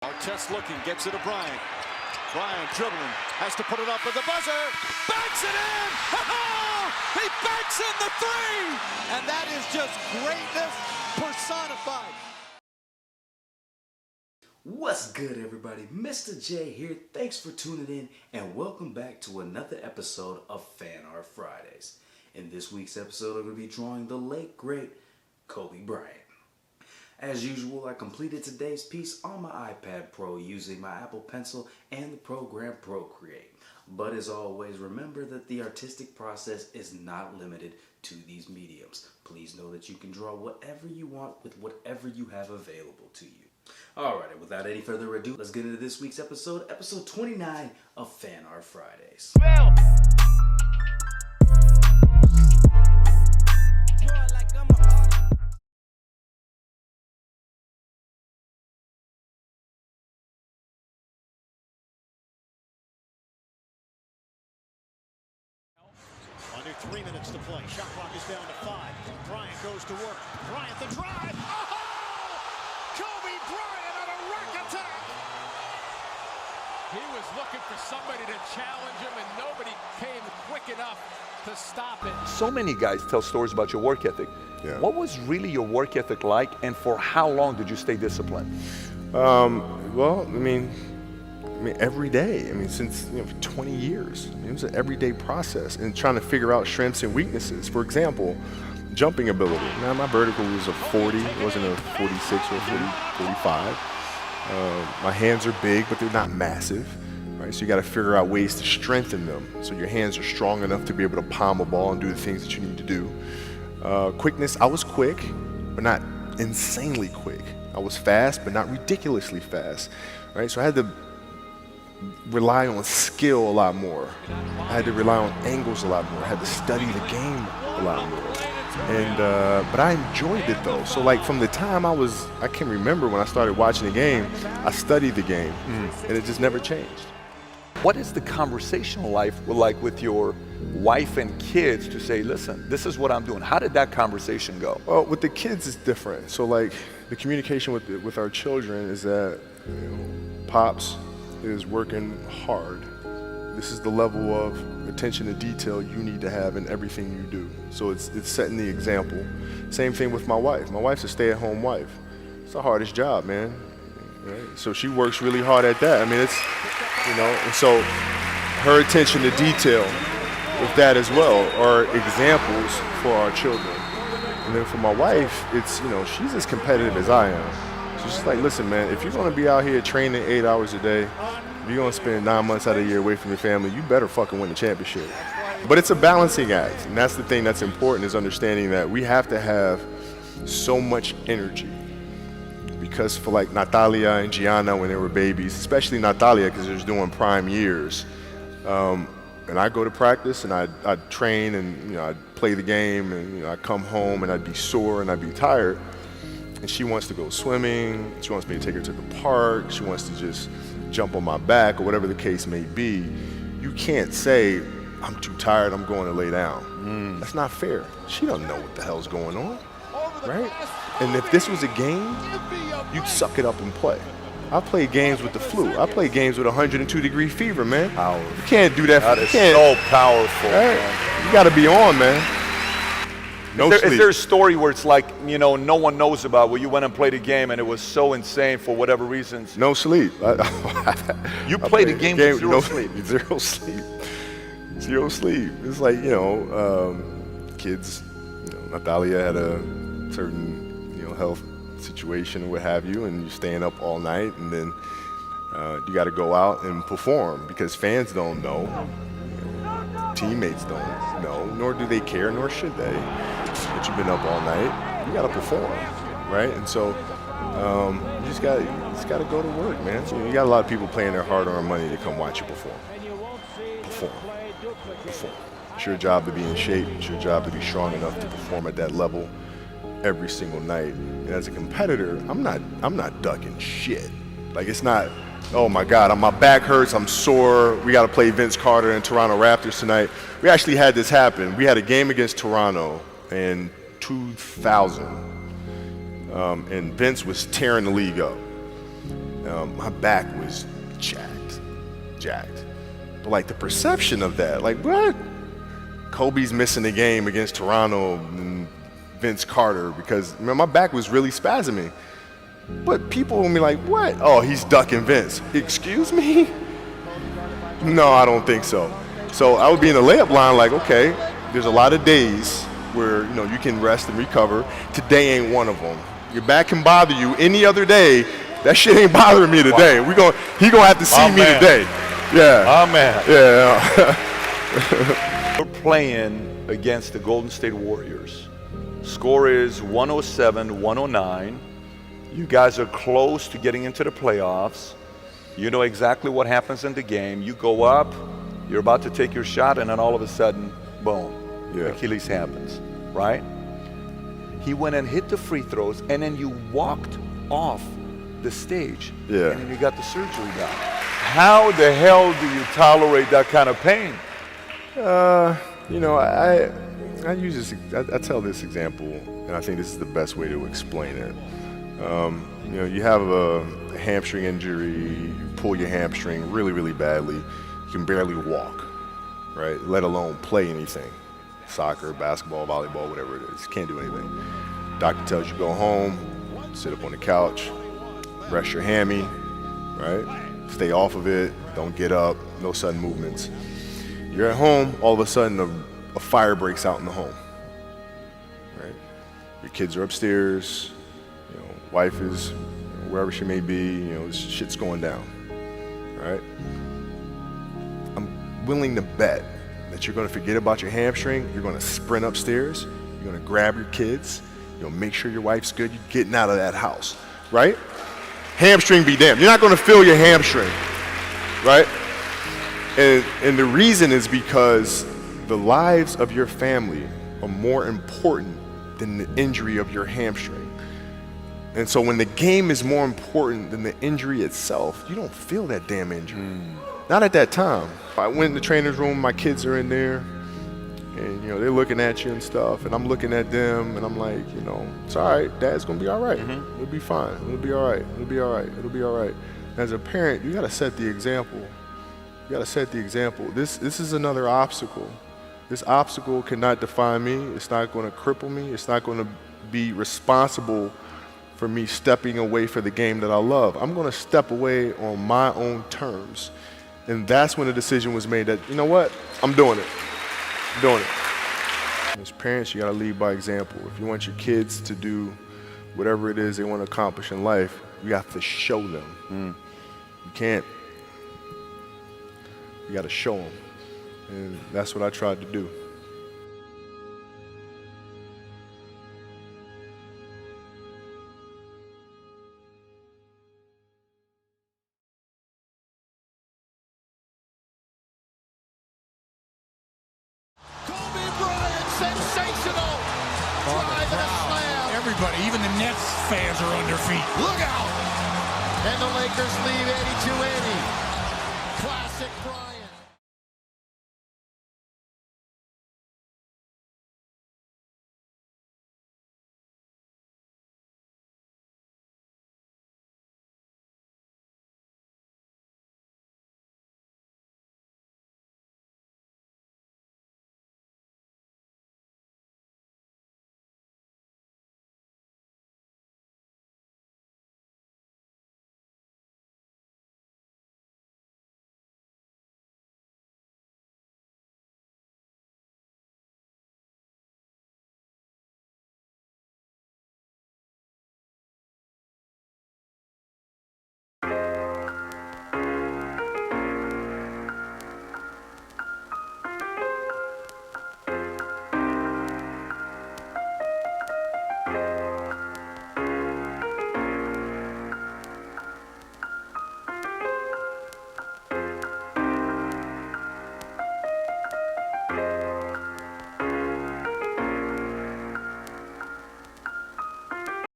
Artest looking, gets it to Bryant. Bryant dribbling, has to put it up with the buzzer. Banks it in! He banks in the three! And that is just greatness personified. What's good, everybody? Mr. J here. Thanks for tuning in and welcome back to another episode of Fan Art Fridays. In this week's episode, I'm going to be drawing the late, great Kobe Bryant. As usual, I completed today's piece on my iPad Pro using my Apple Pencil and the program Procreate. But as always, remember that the artistic process is not limited to these mediums. Please know that you can draw whatever you want with whatever you have available to you. Alright, without any further ado, let's get into this week's episode, episode 29 of Fan Art Fridays. Under 3 minutes to play. Shot clock is down to 5. Bryant goes to work. Bryant the drive. Oh! Kobe Bryant on a rack attack. He was looking for somebody to challenge him, and nobody came quick enough to stop it. So many guys tell stories about your work ethic. Yeah. What was really your work ethic like, and for how long did you stay disciplined? Well, I mean, every day. Since 20 years. It was an everyday process and trying to figure out strengths and weaknesses. For example, jumping ability. Now, my vertical was a 40. It wasn't a 46 or a 45. My hands are big, but they're not massive. Right? So you got to figure out ways to strengthen them so your hands are strong enough to be able to palm a ball and do the things that you need to do. Quickness. I was quick, but not insanely quick. I was fast, but not ridiculously fast. Right? So I had to rely on skill a lot more. I had to rely on angles a lot more. I had to study the game a lot more. And but I enjoyed it though. So like from the time I can remember when I started watching the game, I studied the game, and it just never changed. What is the conversational life like with your wife and kids to say, listen, this is what I'm doing? How did that conversation go? Well, with the kids it's different. So like the communication with our children is that Pops is working hard. This is the level of attention to detail you need to have in everything you do. So it's setting the example. Same thing with my wife. My wife's a stay-at-home wife. It's the hardest job, man. Right? So she works really hard at that. It's, and so her attention to detail with that as well are examples for our children. And then for my wife, it's, she's as competitive as I am. So she's like, listen, man, if you're going to be out here training 8 hours a day, if you're going to spend 9 months out of the year away from your family, you better fucking win the championship. But it's a balancing act, and that's the thing that's important, is understanding that we have to have so much energy. Because for like Natalia and Gianna when they were babies, especially Natalia because she was doing prime years, and I go to practice and I'd train and I'd play the game and I'd come home and I'd be sore and I'd be tired. And she wants to go swimming, she wants me to take her to the park, she wants to just jump on my back or whatever the case may be. You can't say, I'm too tired, I'm going to lay down. That's not fair. She doesn't know what the hell's going on, right? And if this was a game, you'd suck it up and play. I played games with the flu. I played games with 102-degree fever, man. Powerful. You can't do that. That is so powerful. Right? You got to be on, man. Is there a story where it's like, no one knows about, where you went and played a game and it was so insane for whatever reasons? No sleep. You played a game with zero sleep. Zero sleep. Zero sleep. It's like, kids, Natalia had a certain, health situation or what have you, and you're staying up all night, and then you got to go out and perform because fans don't know. Teammates don't know, nor do they care, nor should they, that you've been up all night. You got to perform, right? And so you just got to go to work, man. So you got a lot of people paying their hard-earned money to come watch you perform. Perform. It's your job to be in shape. It's your job to be strong enough to perform at that level every single night. And as a competitor, I'm not ducking shit. Like, it's not, oh my God, my back hurts, I'm sore, we got to play Vince Carter and Toronto Raptors tonight. We actually had this happen. We had a game against Toronto in 2000, and Vince was tearing the league up. my back was jacked. But like the perception of that, like what? Kobe's missing the game against Toronto and Vince Carter because my back was really spasming. But people will be like, what? Oh, he's ducking Vince. Excuse me? No, I don't think so. So I would be in the layup line like, okay, there's a lot of days where you can rest and recover. Today ain't one of them. Your back can bother you any other day. That shit ain't bothering me today. He gonna have to see me today. Yeah. Oh man. Yeah. We're playing against the Golden State Warriors. Score is 107-109. You guys are close to getting into the playoffs. You know exactly what happens in the game. You go up, you're about to take your shot, and then all of a sudden, boom, Achilles happens, right? He went and hit the free throws, and then you walked off the stage, and then you got the surgery done. How the hell do you tolerate that kind of pain? I use this. I tell this example, and I think this is the best way to explain it. You have a hamstring injury, you pull your hamstring really, really badly. You can barely walk, right? Let alone play anything. Soccer, basketball, volleyball, whatever it is. You can't do anything. Doctor tells you go home, sit up on the couch, rest your hammy, right? Stay off of it, don't get up, no sudden movements. You're at home, all of a sudden a fire breaks out in the home, right? Your kids are upstairs, wife is wherever she may be, shit's going down, right? I'm willing to bet that you're gonna forget about your hamstring, you're gonna sprint upstairs, you're gonna grab your kids, make sure your wife's good, you're getting out of that house, right? Hamstring be damned. You're not gonna feel your hamstring, right? And the reason is because the lives of your family are more important than the injury of your hamstring. And so when the game is more important than the injury itself, you don't feel that damn injury. Not at that time. I went in the trainer's room, my kids are in there, and they're looking at you and stuff, and I'm looking at them, and I'm like, it's all right, Dad's gonna be all right. It'll be fine. It'll be all right. It'll be all right. It'll be all right. As a parent, you gotta set the example. You gotta set the example. This is another obstacle. This obstacle cannot define me. It's not gonna cripple me. It's not gonna be responsible for me stepping away for the game that I love. I'm gonna step away on my own terms. And that's when the decision was made that, you know what, I'm doing it. I'm doing it. As parents, you gotta lead by example. If you want your kids to do whatever it is they wanna accomplish in life, you have to show them. You can't. You gotta show them. And that's what I tried to do. Kobe Bryant, sensational. Drive and a slam. Everybody, even the Nets fans are on their feet. Look out. And the Lakers lead 82-80.